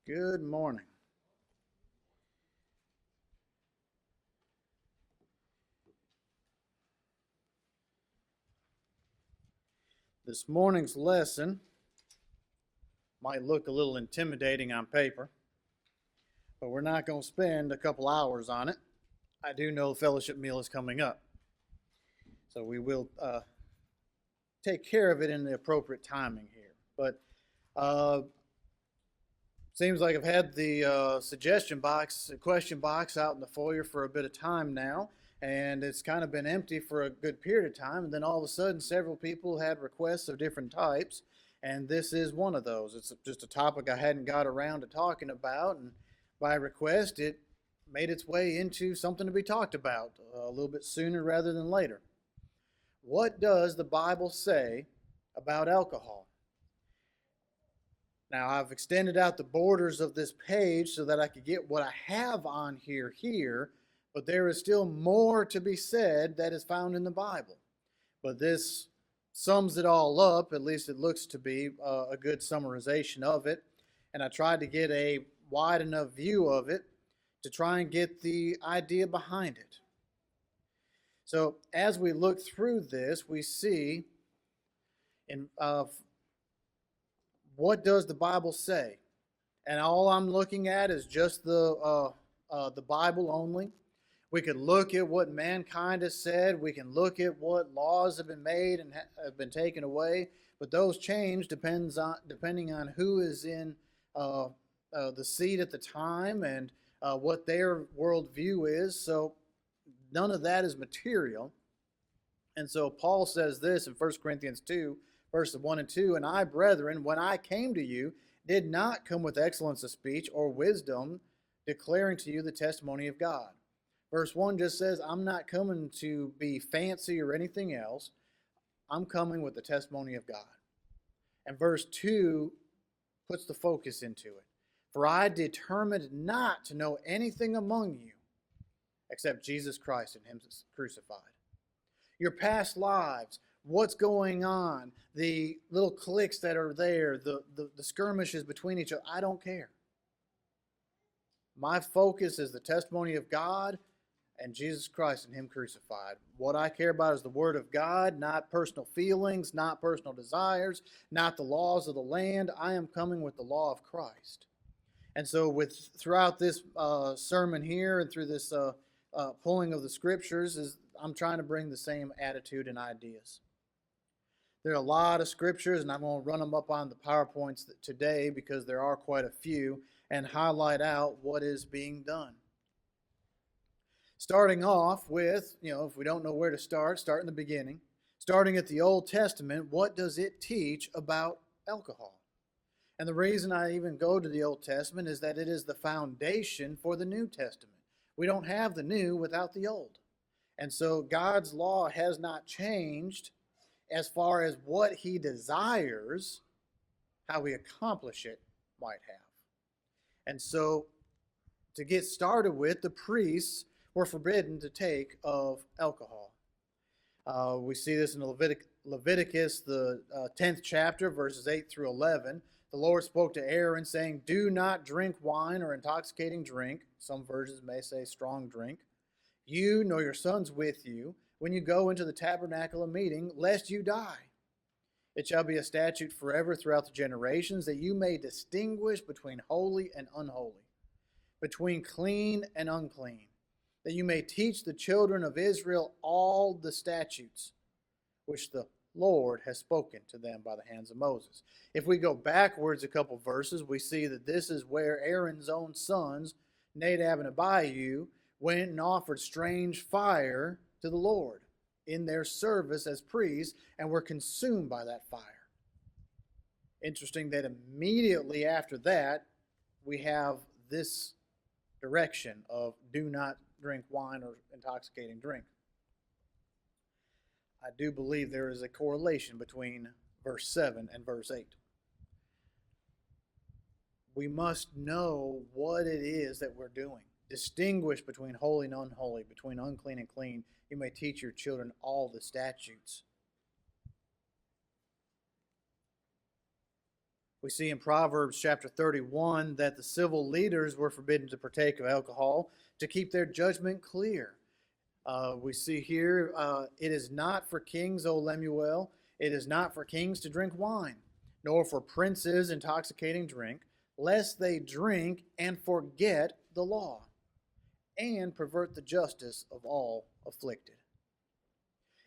Good morning. This morning's lesson might look a little intimidating on paper, but we're not going to spend a couple hours on it. I do know the fellowship meal is coming up, so we will take care of it in the appropriate timing here. But uh, seems like I've had the question box out in the foyer for a bit of time now, and it's kind of been empty for a good period of time. And then all of a sudden, several people had requests of different types, and this is one of those. It's just a topic I hadn't got around to talking about, and by request, it made its way into something to be talked about a little bit sooner rather than later. What does the Bible say about alcohol? Now, I've extended out the borders of this page so that I could get what I have on here, but there is still more to be said that is found in the Bible. But this sums it all up, at least it looks to be a good summarization of it. And I tried to get a wide enough view of it to try and get the idea behind it. So as we look through this, we see in what does the Bible say? And all I'm looking at is just the Bible only. We could look at what mankind has said. We can look at what laws have been made and have been taken away. But those change depending on who is in the seat at the time and what their worldview is. So none of that is material. And so Paul says this in 1 Corinthians 2, verses 1 and 2, "And I, brethren, when I came to you, did not come with excellence of speech or wisdom, declaring to you the testimony of God." Verse 1 just says, I'm not coming to be fancy or anything else. I'm coming with the testimony of God. And verse 2 puts the focus into it. "For I determined not to know anything among you except Jesus Christ and Him crucified." Your past lives, what's going on, the little cliques that are there, the skirmishes between each other, I don't care. My focus is the testimony of God and Jesus Christ and Him crucified. What I care about is the Word of God, not personal feelings, not personal desires, not the laws of the land. I am coming with the law of Christ. And so throughout this sermon here and through this pulling of the scriptures, I'm trying to bring the same attitude and ideas. There are a lot of scriptures, and I'm going to run them up on the PowerPoints today because there are quite a few, and highlight out what is being done. Starting off with, if we don't know where to start in the beginning. Starting at the Old Testament, what does it teach about alcohol? And the reason I even go to the Old Testament is that it is the foundation for the New Testament. We don't have the new without the old. And so God's law has not changed as far as what He desires, how we accomplish it might have. And so to get started with, the priests were forbidden to take of alcohol. We see this in Leviticus, the 10th chapter, verses 8 through 11. The Lord spoke to Aaron, saying, "Do not drink wine or intoxicating drink." Some versions may say strong drink. "You nor your sons with you, when you go into the tabernacle of meeting, lest you die. It shall be a statute forever throughout the generations, that you may distinguish between holy and unholy, between clean and unclean, that you may teach the children of Israel all the statutes which the Lord has spoken to them by the hands of Moses." If we go backwards a couple verses, we see that this is where Aaron's own sons, Nadab and Abihu, went and offered strange fire to the Lord in their service as priests and were consumed by that fire. Interesting that immediately after that, we have this direction of do not drink wine or intoxicating drink. I do believe there is a correlation between verse 7 and verse 8. We must know what it is that we're doing. Distinguish between holy and unholy, between unclean and clean. You may teach your children all the statutes. We see in Proverbs chapter 31 that the civil leaders were forbidden to partake of alcohol to keep their judgment clear. We see here, it is not for kings, O Lemuel, it is not for kings to drink wine, nor for princes intoxicating drink, lest they drink and forget the law, and pervert the justice of all afflicted.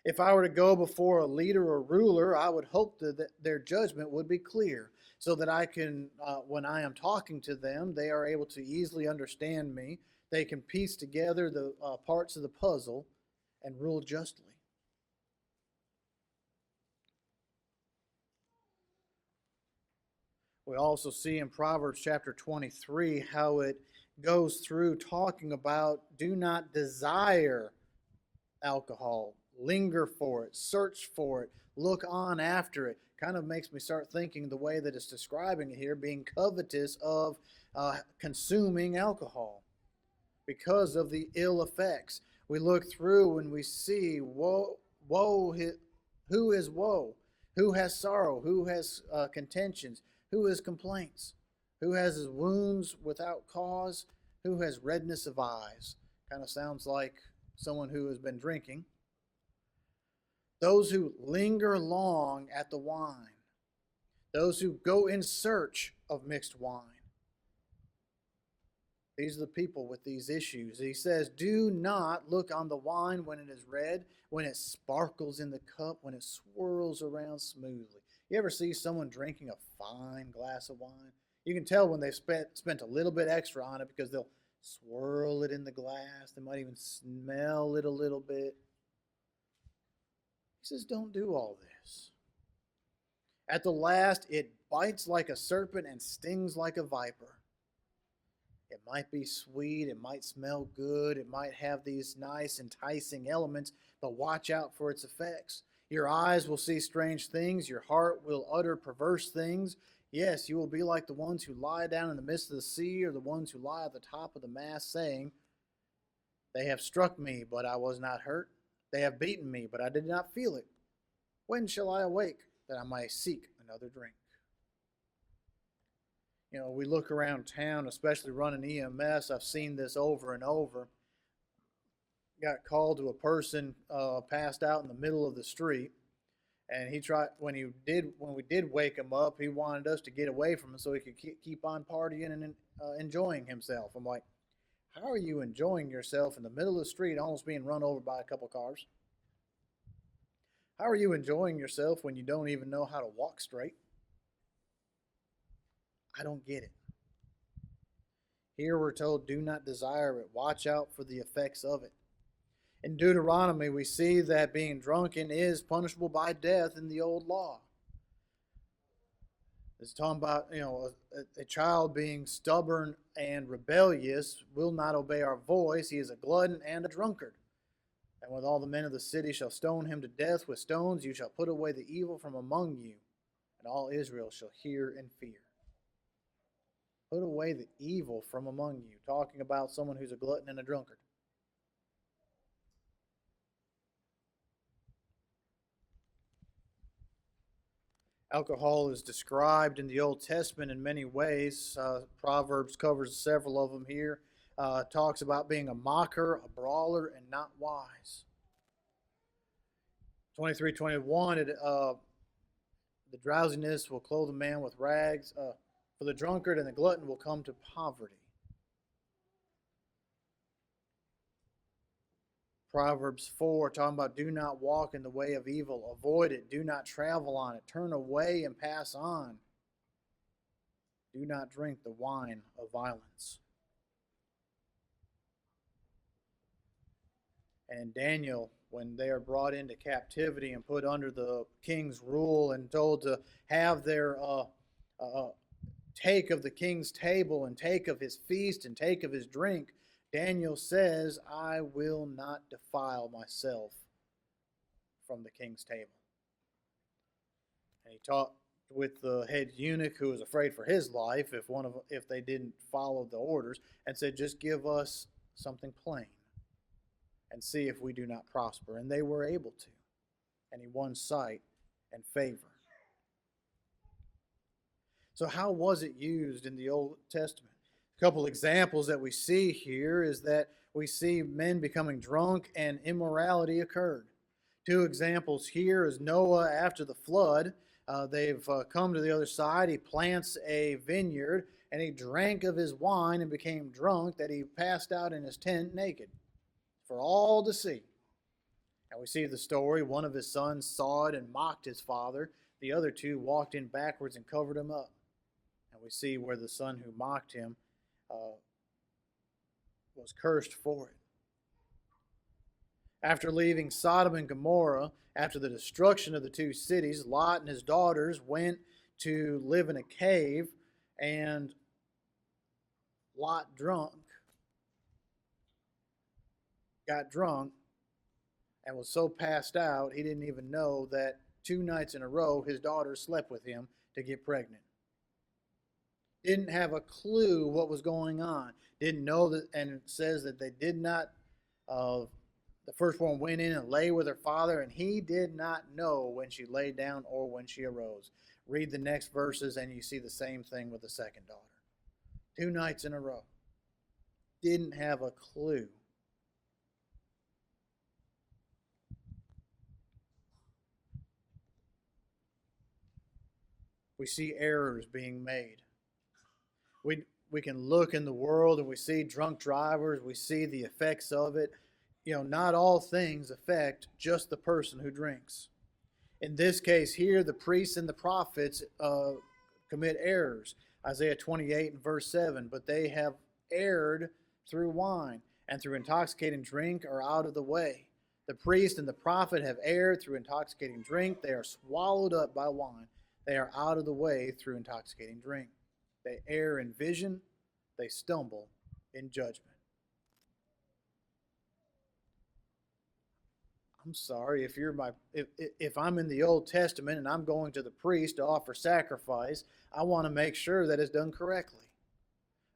If I were to go before a leader or ruler, I would hope that their judgment would be clear, so that I can, when I am talking to them, they are able to easily understand me. They can piece together the parts of the puzzle and rule justly. We also see in Proverbs chapter 23 how it goes through talking about do not desire alcohol, linger for it, search for it, look on after it. Kind of makes me start thinking the way that it's describing it here, being covetous of consuming alcohol because of the ill effects. We look through and we see woe, who is woe, who has sorrow, who has contentions, who has complaints, who has his wounds without cause, who has redness of eyes. Kind of sounds like someone who has been drinking. Those who linger long at the wine, those who go in search of mixed wine. These are the people with these issues. He says, do not look on the wine when it is red, when it sparkles in the cup, when it swirls around smoothly. You ever see someone drinking a fine glass of wine? You can tell when they've spent a little bit extra on it because they'll swirl it in the glass. They might even smell it a little bit. He says, don't do all this. At the last, it bites like a serpent and stings like a viper. It might be sweet, it might smell good, it might have these nice, enticing elements, but watch out for its effects. Your eyes will see strange things, your heart will utter perverse things. Yes, you will be like the ones who lie down in the midst of the sea, or the ones who lie at the top of the mast, saying, they have struck me, but I was not hurt. They have beaten me, but I did not feel it. When shall I awake, that I might seek another drink? You know, we look around town, especially running EMS. I've seen this over and over. Got called to a person passed out in the middle of the street, and he tried when we did wake him up, he wanted us to get away from him so he could keep on partying and enjoying himself. I'm like, how are you enjoying yourself in the middle of the street, almost being run over by a couple cars? How are you enjoying yourself when you don't even know how to walk straight? I don't get it. Here we're told, do not desire it. Watch out for the effects of it. In Deuteronomy, we see that being drunken is punishable by death in the old law. It's talking about, a child being stubborn and rebellious will not obey our voice. He is a glutton and a drunkard. And with all the men of the city shall stone him to death with stones. You shall put away the evil from among you, and all Israel shall hear and fear. Put away the evil from among you. Talking about someone who's a glutton and a drunkard. Alcohol is described in the Old Testament in many ways. Proverbs covers several of them here. Talks about being a mocker, a brawler, and not wise. 23:21, the drowsiness will clothe a man with rags. For the drunkard and the glutton will come to poverty. Proverbs 4, talking about do not walk in the way of evil. Avoid it. Do not travel on it. Turn away and pass on. Do not drink the wine of violence. And in Daniel, when they are brought into captivity and put under the king's rule and told to have their take of the king's table and take of his feast and take of his drink, Daniel says, I will not defile myself from the king's table. And he talked with the head eunuch who was afraid for his life if they didn't follow the orders, and said, just give us something plain and see if we do not prosper. And they were able to. And he won sight and favor. So how was it used in the Old Testament? A couple examples that we see here is that we see men becoming drunk and immorality occurred. Two examples here is Noah after the flood. They've come to the other side. He plants a vineyard and he drank of his wine and became drunk that he passed out in his tent naked for all to see. And we see the story. One of his sons saw it and mocked his father. The other two walked in backwards and covered him up. And we see where the son who mocked him was cursed for it. After leaving Sodom and Gomorrah, after the destruction of the two cities, Lot and his daughters went to live in a cave, and Lot got drunk, and was so passed out he didn't even know that 2 nights in a row his daughter slept with him to get pregnant. Didn't have a clue what was going on. Didn't know that, and it says that they did not, the first one went in and lay with her father, and he did not know when she lay down or when she arose. Read the next verses and you see the same thing with the second daughter. 2 nights in a row. Didn't have a clue. We see errors being made. We can look in the world and we see drunk drivers. We see the effects of it. Not all things affect just the person who drinks. In this case here, the priests and the prophets commit errors. Isaiah 28 and verse 7, but they have erred through wine, and through intoxicating drink are out of the way. The priest and the prophet have erred through intoxicating drink. They are swallowed up by wine. They are out of the way through intoxicating drink. They err in vision. They stumble in judgment. I'm sorry, if I'm in the Old Testament and I'm going to the priest to offer sacrifice, I want to make sure that it's done correctly.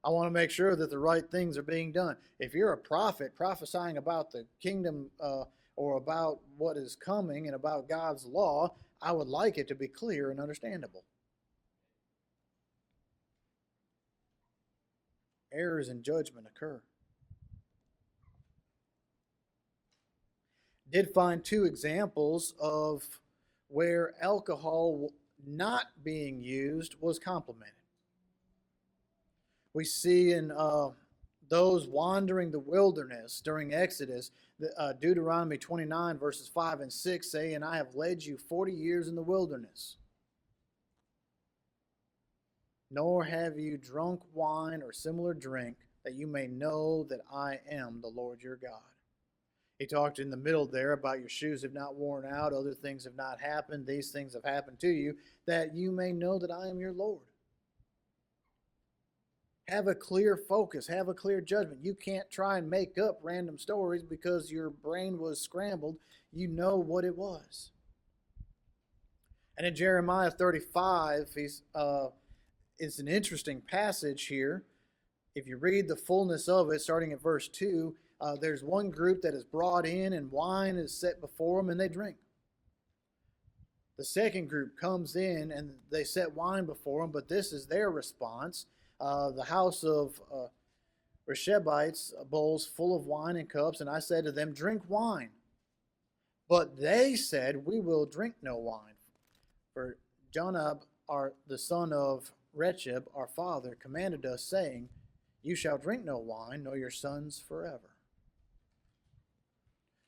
I want to make sure that the right things are being done. If you're a prophet prophesying about the kingdom or about what is coming and about God's law, I would like it to be clear and understandable. Errors in judgment occur. Did find 2 examples of where alcohol not being used was complimented. We see in those wandering the wilderness during Exodus, Deuteronomy 29 verses 5 and 6 say, and I have led you 40 years in the wilderness. Nor have you drunk wine or similar drink, that you may know that I am the Lord your God. He talked in the middle there about your shoes have not worn out, other things have not happened, these things have happened to you, that you may know that I am your Lord. Have a clear focus, have a clear judgment. You can't try and make up random stories because your brain was scrambled. You know what it was. And in Jeremiah 35, it's an interesting passage here. If you read the fullness of it, starting at verse 2, there's one group that is brought in and wine is set before them and they drink. The second group comes in and they set wine before them, but this is their response. The house of Rechebites, bowls full of wine and cups, and I said to them, drink wine. But they said, we will drink no wine. For Jonab, the son of Rechab, our father, commanded us, saying, you shall drink no wine, nor your sons forever.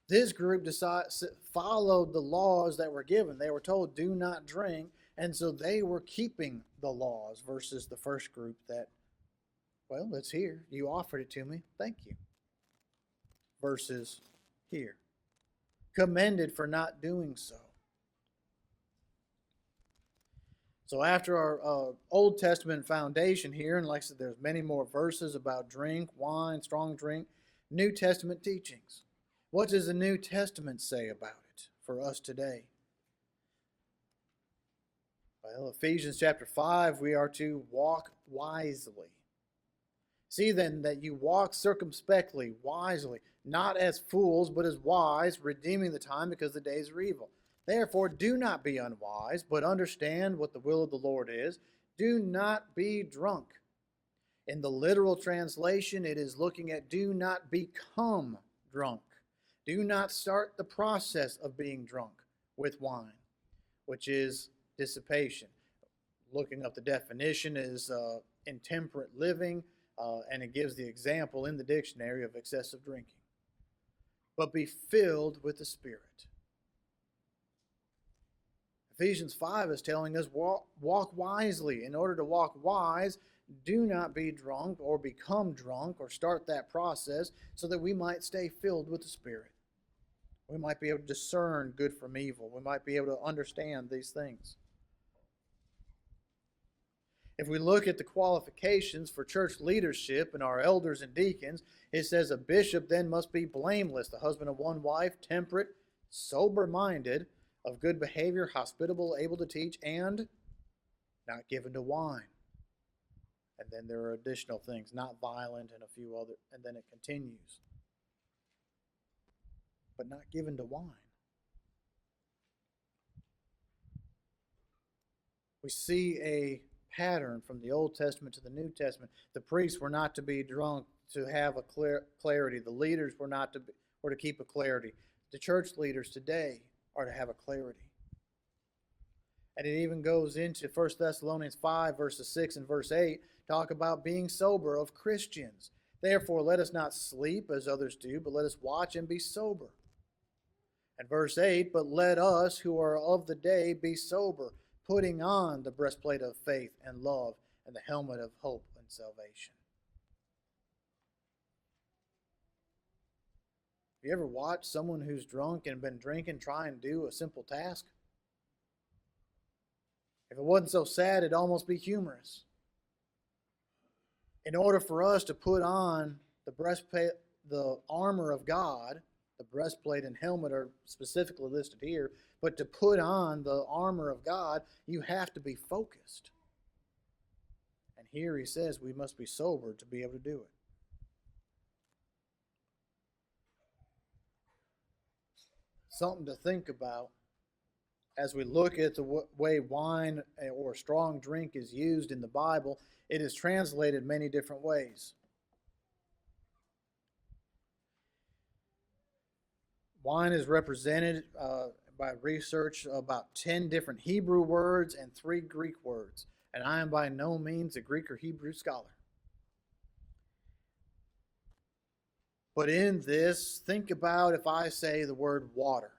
This group followed the laws that were given. They were told, do not drink, and so they were keeping the laws versus the first group that, well, it's here. You offered it to me. Thank you. Versus here. Commended for not doing so. So after our Old Testament foundation here, and like I said, there's many more verses about drink, wine, strong drink, New Testament teachings. What does the New Testament say about it for us today? Well, Ephesians chapter 5, we are to walk wisely. See then that you walk circumspectly, wisely, not as fools, but as wise, redeeming the time because the days are evil. Therefore, do not be unwise, but understand what the will of the Lord is. Do not be drunk. In the literal translation, it is looking at do not become drunk. Do not start the process of being drunk with wine, which is dissipation. Looking up the definition is intemperate living, and it gives the example in the dictionary of excessive drinking. But be filled with the Spirit. Ephesians 5 is telling us walk wisely. In order to walk wise, do not be drunk or become drunk or start that process so that we might stay filled with the Spirit. We might be able to discern good from evil. We might be able to understand these things. If we look at the qualifications for church leadership and our elders and deacons, it says a bishop then must be blameless, the husband of one wife, temperate, sober-minded, of good behavior, hospitable, able to teach, and not given to wine. And then there are additional things, not violent and a few other, and then it continues. But not given to wine. We see a pattern from the Old Testament to the New Testament. The priests were not to be drunk to have a clarity. The leaders were to keep a clarity. The church leaders today are to have a clarity. And it even goes into 1 Thessalonians 5, verses 6 and verse 8, talk about being sober of Christians. Therefore, let us not sleep as others do, but let us watch and be sober. And verse 8, but let us who are of the day be sober, putting on the breastplate of faith and love and the helmet of hope and salvation. Have you ever watched someone who's drunk and been drinking try and do a simple task? If it wasn't so sad, it'd almost be humorous. In order for us to put on the breastplate, the armor of God, the breastplate and helmet are specifically listed here, but to put on the armor of God, you have to be focused. And here he says we must be sober to be able to do it. Something to think about as we look at the way wine or strong drink is used in the Bible. It is translated many different ways. Wine is represented by research about 10 different Hebrew words and 3 Greek words. And I am by no means a Greek or Hebrew scholar. But in this, think about if I say the word water.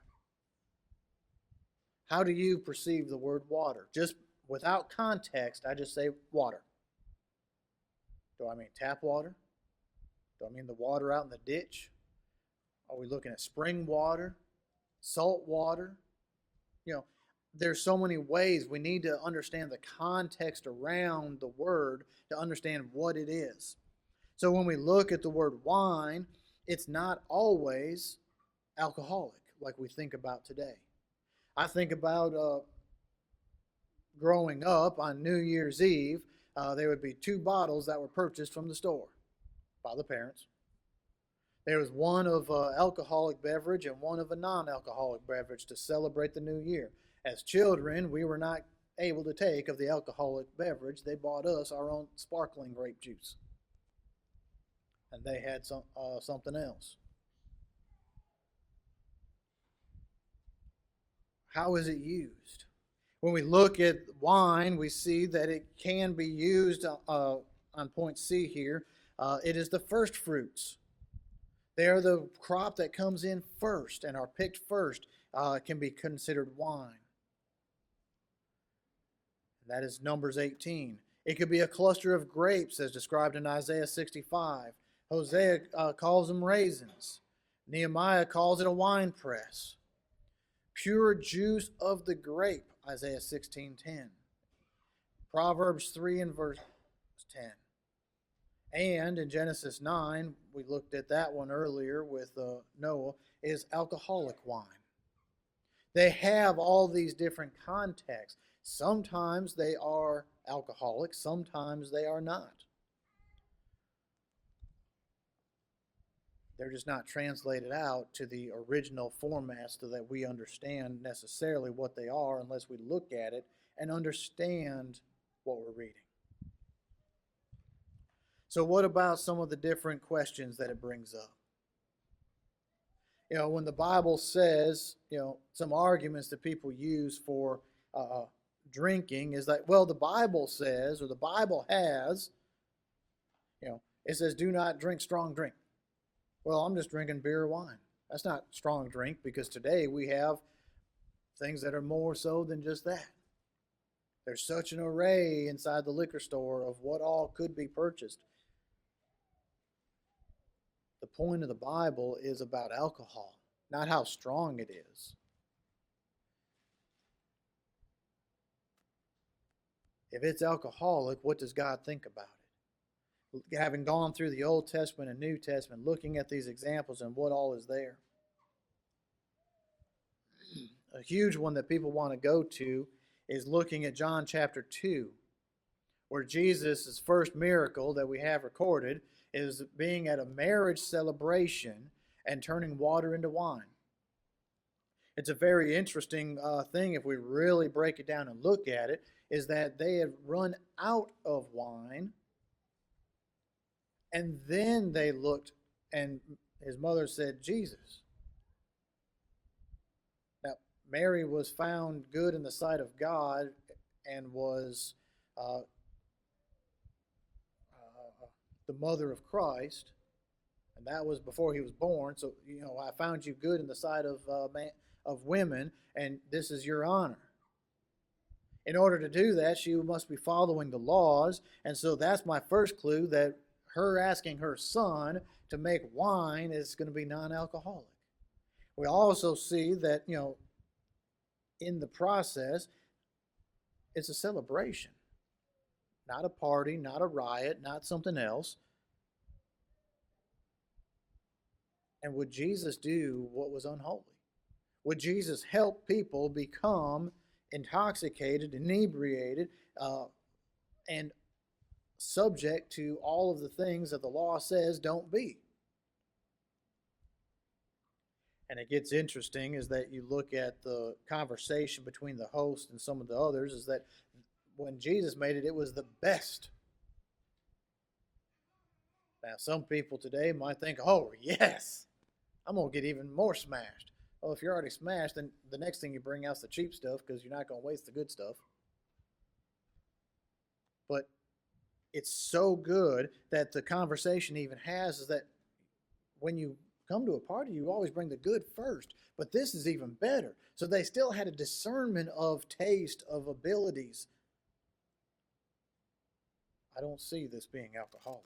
How do you perceive the word water? Just without context, I just say water. Do I mean tap water? Do I mean the water out in the ditch? Are we looking at spring water, salt water? There's so many ways. We need to understand the context around the word to understand what it is. So when we look at the word wine, it's not always alcoholic like we think about today. I think about growing up on New Year's Eve, there would be 2 bottles that were purchased from the store by the parents. There was one of alcoholic beverage and one of a non-alcoholic beverage to celebrate the new year. As children, we were not able to take of the alcoholic beverage. They bought us our own sparkling grape juice. And they had something else. How is it used? When we look at wine, we see that it can be used on point C here. It is the first fruits. They are the crop that comes in first and are picked first. Can be considered wine. That is Numbers 18. It could be a cluster of grapes as described in Isaiah 65. Hosea calls them raisins. Nehemiah calls it a wine press. Pure juice of the grape, Isaiah 16:10. Proverbs 3 and verse 10. And in Genesis 9, we looked at that one earlier with Noah, is alcoholic wine. They have all these different contexts. Sometimes they are alcoholic, sometimes they are not. They're just not translated out to the original format so that we understand necessarily what they are unless we look at it and understand what we're reading. So, what about some of the different questions that it brings up? When the Bible says, some arguments that people use for drinking is that, well, the Bible says, or the Bible has, it says, do not drink strong drink. Well, I'm just drinking beer or wine. That's not strong drink, because today we have things that are more so than just that. There's such an array inside the liquor store of what all could be purchased. The point of the Bible is about alcohol, not how strong it is. If it's alcoholic, what does God think about it? Having gone through the Old Testament and New Testament, looking at these examples and what all is there. A huge one that people want to go to is looking at John chapter 2, where Jesus' first miracle that we have recorded is being at a marriage celebration and turning water into wine. It's a very interesting thing if we really break it down and look at it, is that they had run out of wine, and then they looked, and his mother said, Jesus. Now, Mary was found good in the sight of God and was the mother of Christ, and that was before he was born. So, I found you good in the sight of women, and this is your honor. In order to do that, she must be following the laws, and so that's my first clue, that her asking her son to make wine is going to be non-alcoholic. We also see that, in the process, it's a celebration. Not a party, not a riot, not something else. And would Jesus do what was unholy? Would Jesus help people become intoxicated, inebriated, and subject to all of the things that the law says don't be? And it gets interesting is that you look at the conversation between the host and some of the others, is that when Jesus made it, it was the best. Now, some people today might think, oh, yes, I'm going to get even more smashed. Well, if you're already smashed, then the next thing you bring out is the cheap stuff, because you're not going to waste the good stuff. But it's so good that the conversation even has is that when you come to a party, you always bring the good first. But this is even better. So they still had a discernment of taste, of abilities. I don't see this being alcoholic.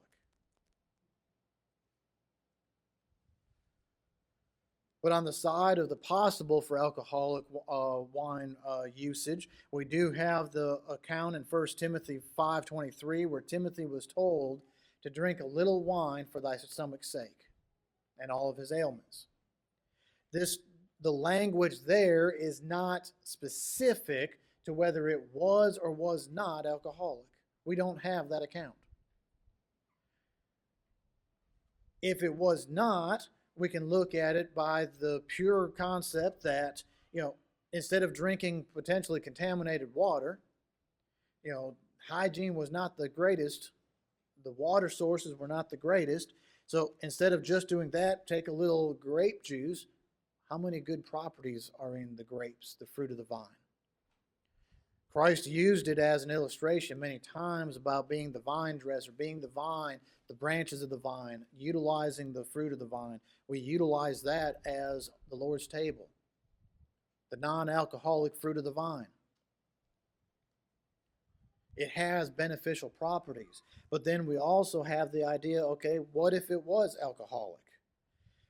But on the side of the possible for alcoholic wine usage, we do have the account in 1 Timothy 5:23, where Timothy was told to drink a little wine for thy stomach's sake and all of his ailments. The language there is not specific to whether it was or was not alcoholic. We don't have that account. If it was not, we can look at it by the pure concept that, instead of drinking potentially contaminated water, hygiene was not the greatest. The water sources were not the greatest. So instead of just doing that, take a little grape juice. How many good properties are in the grapes, the fruit of the vine? Christ used it as an illustration many times about being the vine dresser, being the vine, the branches of the vine, utilizing the fruit of the vine. We utilize that as the Lord's table, the non-alcoholic fruit of the vine. It has beneficial properties. But then we also have the idea, okay, what if it was alcoholic?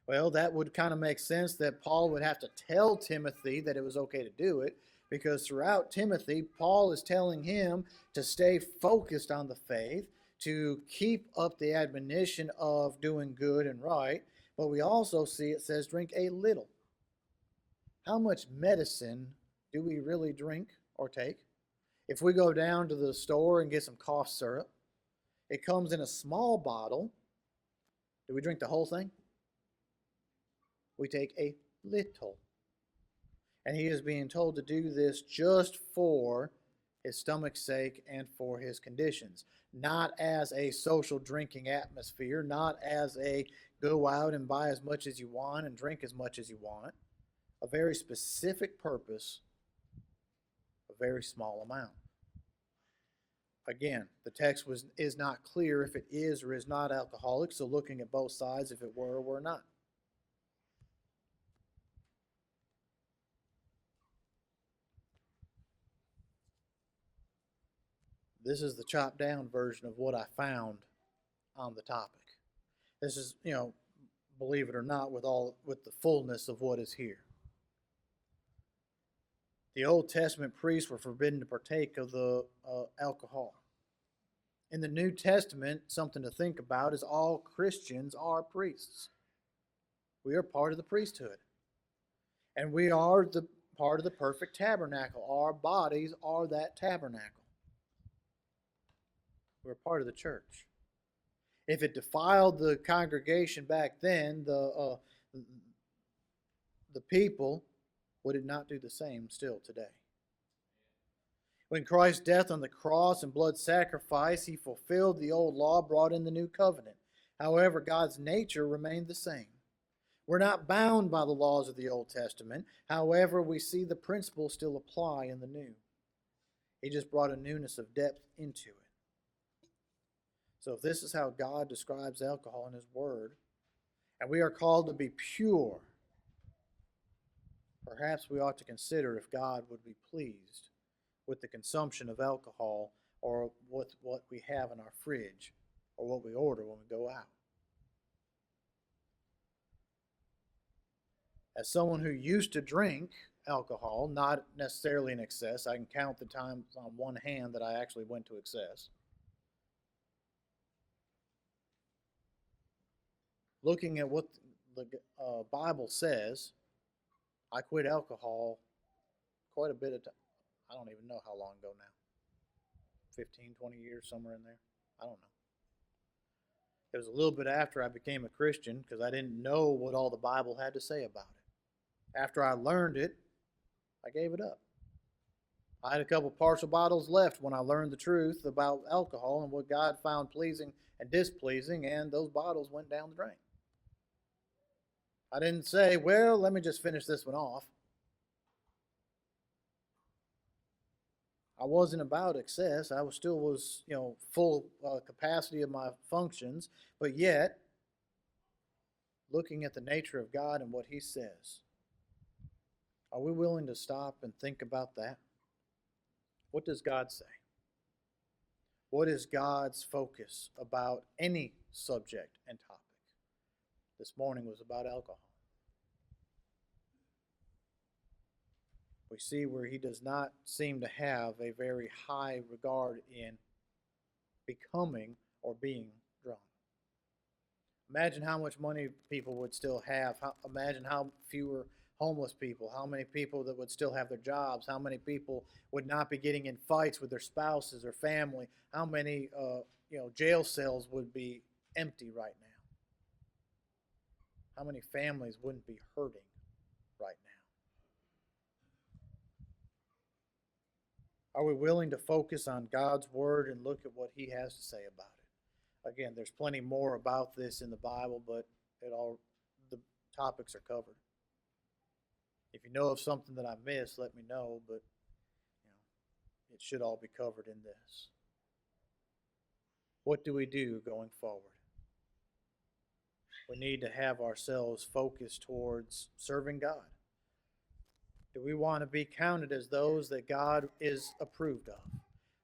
Well, that would kind of make sense that Paul would have to tell Timothy that it was okay to do it, because throughout Timothy, Paul is telling him to stay focused on the faith, to keep up the admonition of doing good and right. But we also see it says drink a little. How much medicine do we really drink or take? If we go down to the store and get some cough syrup, it comes in a small bottle. Do we drink the whole thing? We take a little. And he is being told to do this just for his stomach's sake and for his conditions. Not as a social drinking atmosphere, not as a go out and buy as much as you want and drink as much as you want. A very specific purpose, a very small amount. Again, the text is not clear if it is or is not alcoholic, so looking at both sides, if it were or were not. This is the chopped down version of what I found on the topic. This is, believe it or not, with the fullness of what is here. The Old Testament priests were forbidden to partake of the alcohol. In the New Testament, something to think about is all Christians are priests. We are part of the priesthood. And we are the part of the perfect tabernacle. Our bodies are that tabernacle. We're part of the church. If it defiled the congregation back then, the people, would it not do the same still today? When Christ's death on the cross and blood sacrifice, he fulfilled the old law, brought in the new covenant. However, God's nature remained the same. We're not bound by the laws of the Old Testament. However, we see the principles still apply in the new. He just brought a newness of depth into it. So if this is how God describes alcohol in his word, and we are called to be pure, perhaps we ought to consider if God would be pleased with the consumption of alcohol or with what we have in our fridge or what we order when we go out. As someone who used to drink alcohol, not necessarily in excess, I can count the times on one hand that I actually went to excess. Looking at what the Bible says, I quit alcohol quite a bit of time. I don't even know how long ago now. 15, 20 years, somewhere in there. I don't know. It was a little bit after I became a Christian because I didn't know what all the Bible had to say about it. After I learned it, I gave it up. I had a couple partial bottles left when I learned the truth about alcohol and what God found pleasing and displeasing, and those bottles went down the drain. I didn't say, well, let me just finish this one off. I wasn't about excess. I was full capacity of my functions, but yet, looking at the nature of God and what he says, are we willing to stop and think about that? What does God say? What is God's focus about any subject and topic? This morning was about alcohol. We see where he does not seem to have a very high regard in becoming or being drunk. Imagine how much money people would still have. Imagine how fewer homeless people, how many people that would still have their jobs, how many people would not be getting in fights with their spouses or family, how many jail cells would be empty right now. How many families wouldn't be hurting right now? Are we willing to focus on God's word and look at what he has to say about it? Again, there's plenty more about this in the Bible, but the topics are covered. If you know of something that I missed, let me know, but it should all be covered in this. What do we do going forward? We need to have ourselves focused towards serving God. Do we want to be counted as those that God is approved of?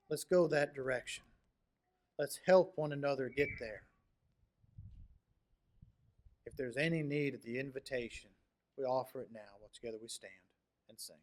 Let's go that direction. Let's help one another get there. If there's any need of the invitation, we offer it now while together we stand and sing.